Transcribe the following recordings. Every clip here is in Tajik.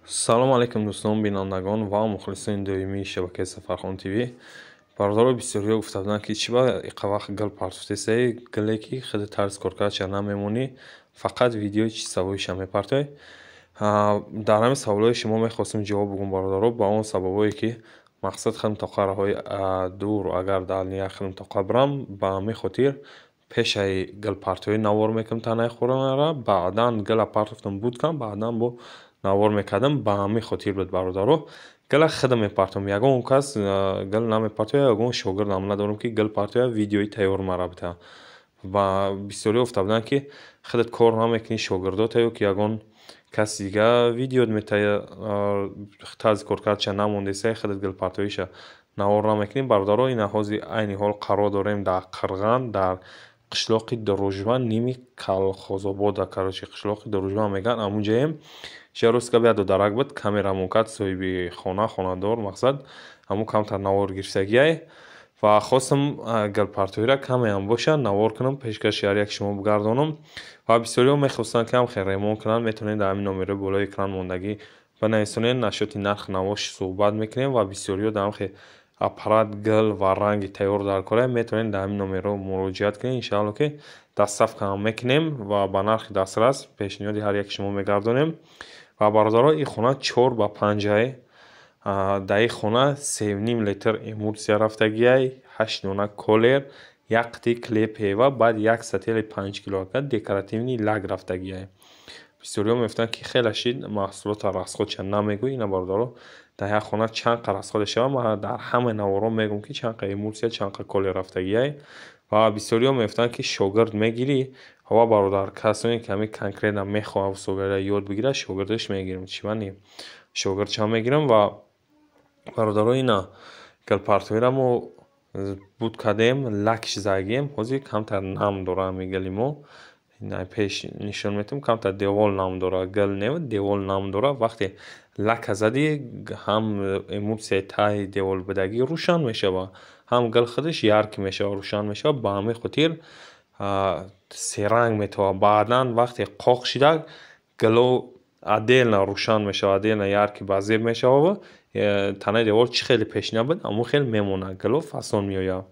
салом алейкум дӯстон бинандагон ва мухлисони доимии шабакаи Сафархон ТВ. Бародари бисёриҳо гуфта буданд ки чӣ ба иқа вақт гил партофтесаи гиле ки хеле тарз коркардша намемонӣ, фақат видеои чизсавоиша мепартоӣ. Дар ҳамин саволҳои шумо мехостем ҷавоб бигӯм бародаро, ба он сабабое ки мақсад хеле минтоқа раҳои дур агар дар як хеле минтоқа бирам, ба ҳамин хотир пешаи гилпартоӣ навор мекунам танаи хӯронара, баъдан гила партофтам будкам, баъдан бо навор мекардам, ба ҳамин хотир буд бародаро. Гила хеда мепартоям, ягон кас гил намепартояд, ягон шогирдам надорам ки гил партояд, видеои тайёр марабита. Ва бисёриҳо гуфта буданд ки хелет кор намекунӣ шогирдота ё ки ягон каси дига видеот метаҳад, тарзи коркардша намондеса, хелет гилпартоиша навор намекунӣ. Бародаро, ин ҳозир айни ҳол қарор дорем дар Қирған, дар қишлоқи Дружба, ними Калхозобода, карочи қишлоқи Дружба мегӯянд, ҳамунҷаем. Рӯз каби ядо дарак буд, камерамон кард соҳиби хона, хонадор мақсад, ҳамун камтар навор гирифтагиай ва хостам гилпартоиро камеам боша навор кунам, пешкаши ҳар як шумо бигардонам. Ва бисёриҳо мехостанд ки ҳамхел ремонт кунанд, метавонед дар ҳамин номерои болои экран мондагӣ бинависонед, нашоти нархи навош суҳбат мекунем ва бисёриҳо дар ҳамхел аппарат, гил ва ранги тайёр дар кора, метавонед дар ҳамин номеро муроҷиат кунед. Иншаалло ки дастсафкам мекунем ва ба нархи дастрас пешниҳоди ҳар як шумо мегардонем. Ва бародаро, ин хона 4 ба 5 дар ин хона 3.5 литр эмулсия рафтагиай, 8 дона колер, як қити клей пева, баъд 1,5 килограмм декоративни лак рафтагиай. Бисёриҳо мегуфтанд ки хеле шид маҳсулота расходша намегӯӣ. Ина бародаро, дар як хона чанд қа расхода шава, ман дар ҳама наворҳо мегӯям ки чанд қа эмулсия, чанд қа колер рафтагиай. Ва бисёриҳо мегуфтанд ки шогирд мегирӣ. ва бародар, касоне ки ҳамин конкретно мехоҳанд усулгариро ёд бигирад, шогирдиш мегирем. Чӣ шогирдша мегирам. Ва бародаро, ина гилпартоиро мо буд кардем, лакш зайгем, ҳозир камтар нам дора ҳамин гили мо. Пеш нишон метавонам, камтар девол нам дора, гил не, девол нам дора. Вақте лака задӣ, ҳам эмулсияи таҳи девол будагӣ рӯшан мешава, ҳам гил худаш ярк мешава, рӯшан мешава. Ба ҳамин хотир серанг метавонад. Баъдан вақте қоқ шида, гило отдельно рӯшан мешава, отдельно ярки ба зеб мешава. Танаи девол чӣ хеле пешина буд, ҳамон хел мемонад, гило фасон меояд.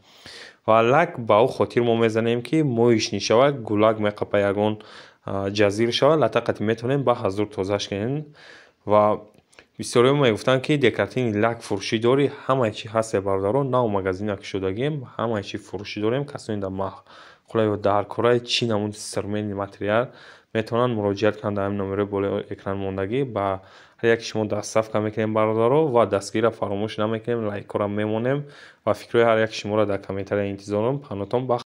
Ва лак ба он хотир мо мезанем ки моҳиш нишавад, гулак меқапад, ягон ҷазир шавад, латақати метавонем ба ҳазур тозаш кунем. Ва бисёриҳо мегуфтанд ки декоративни лак фурӯшӣ дорӣ, ҳамаи чӣ ҳаст бародаро, нав магазина кушодагием, ҳамаи чӣ фурӯшӣ дорем. Касоне дар маҳқулаи ё дар кораи чӣ намуди сирмени материал метавонанд муроҷиат кунанд дар ҳамин номерои болои экран мондагӣ. Ба ҳар яки шумо дастсафка мекунем бародаро ва дастгирро фаромӯш намекунем, лайкҳоро мемонем ва фикрҳои ҳар яки шуморо дар комментария интизор дорам. Панҳотон бахт.